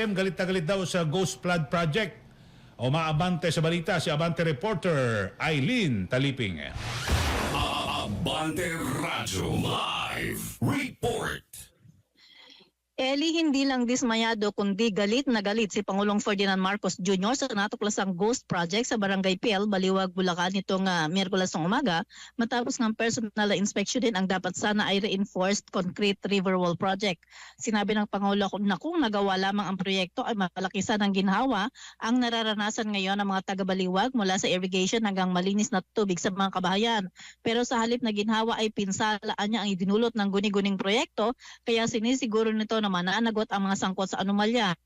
BBM galit na galit daw sa Ghost Flood Project. Umaabante sa balita si Abante reporter Eileen Taliping. Abante Radyo Live Report. Eli, hindi lang dismayado kundi galit na galit si Pangulong Ferdinand Marcos Jr. sa natuklasang Ghost Project sa Barangay PL, Baliwag, Bulacan nitong Miyerkules ng umaga matapos ng personal na inspection din ang dapat sana ay reinforced concrete river wall project. Sinabi ng Pangulo na kung nagawa lamang ang proyekto ay malaki sanang ginhawa ang nararanasan ngayon ng mga taga-Baliwag mula sa irrigation hanggang malinis na tubig sa mga kabahayan. Pero sa halip na ginhawa ay pinsalaan niya ang idinulot ng guni-guning proyekto kaya sinisiguro nito na mananagot ang mga sangkot sa anomalya.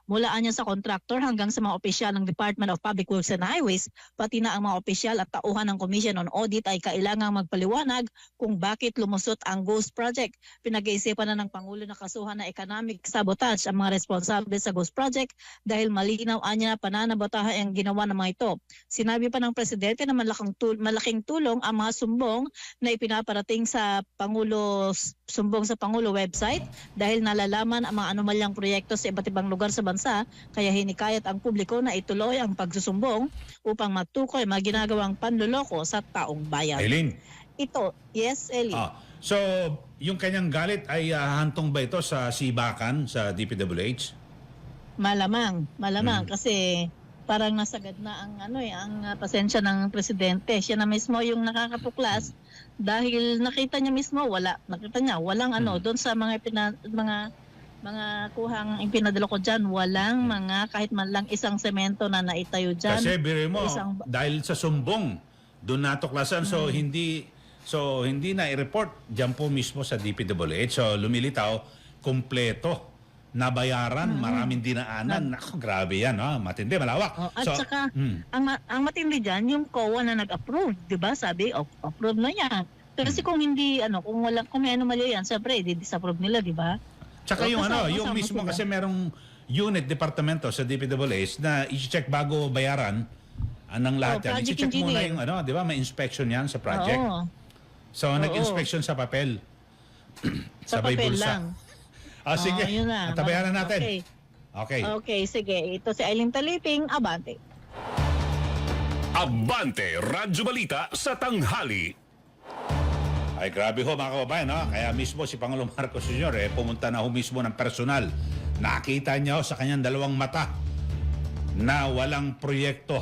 Mulaan niya sa kontraktor hanggang sa mga opisyal ng Department of Public Works and Highways, pati na ang mga opisyal at tauhan ng Commission on Audit ay kailangang magpaliwanag kung bakit lumusot ang Ghost Project. Pinag-iisipan na ng Pangulo na kasuhan na economic sabotage ang mga responsable sa Ghost Project dahil malinaw niya na pananabotahan ang ginawa ng mga ito. Sinabi pa ng Presidente na malaking tulong ang mga sumbong na ipinaparating sa Pangulo website dahil nalalaman ang mga anomalyang proyekto sa iba't ibang lugar sa bansa, kaya hinikayat ang publiko na ituloy ang pagsusumbong upang matukoy mga ginagawang panloloko sa taong bayan. Eileen. Ito, yes, Eli. So, yung kanyang galit ay hantong ba ito sa sibakan sa DPWH? Malamang kasi parang nasagad na ang pasensya ng presidente. Siya na mismo yung nakakatuklas dahil nakita niya mismo walang doon sa mga kuhang ipinadala ko dyan, walang mga kahit man lang isang semento na naitayo dyan. Kasi biro mo, dahil sa sumbong, doon natuklasan, so hindi na i-report dyan po mismo sa DPWH. So lumilitaw, kompleto, nabayaran, maraming dinaanan. Naku, grabe yan, matindi, malawak. At saka, ang matindi dyan, yung COA na nag-approve, di ba? Sabi, approve na yan. Kasi kung hindi, kung may anomalya yan, siyempre, di-disapprove nila, di ba? Tsaka yung mismo kasi merong unit, departamento sa DPWH na i-check bago bayaran ng lahat yan. I-check muna yung di ba? May inspection yan sa project. So, nag-inspection sa papel. Sa Sabay papel bulsa. lang. Sige. Tabayaran natin. Okay, sige. Ito si Eileen Taliping, Abante. Abante Radyo Balita sa tanghali. Ay grabe ho mga kababayan, kaya mismo si Pangulong Marcos Jr. Pumunta na ho mismo ng personal. Nakita niya sa kanyang dalawang mata na walang proyekto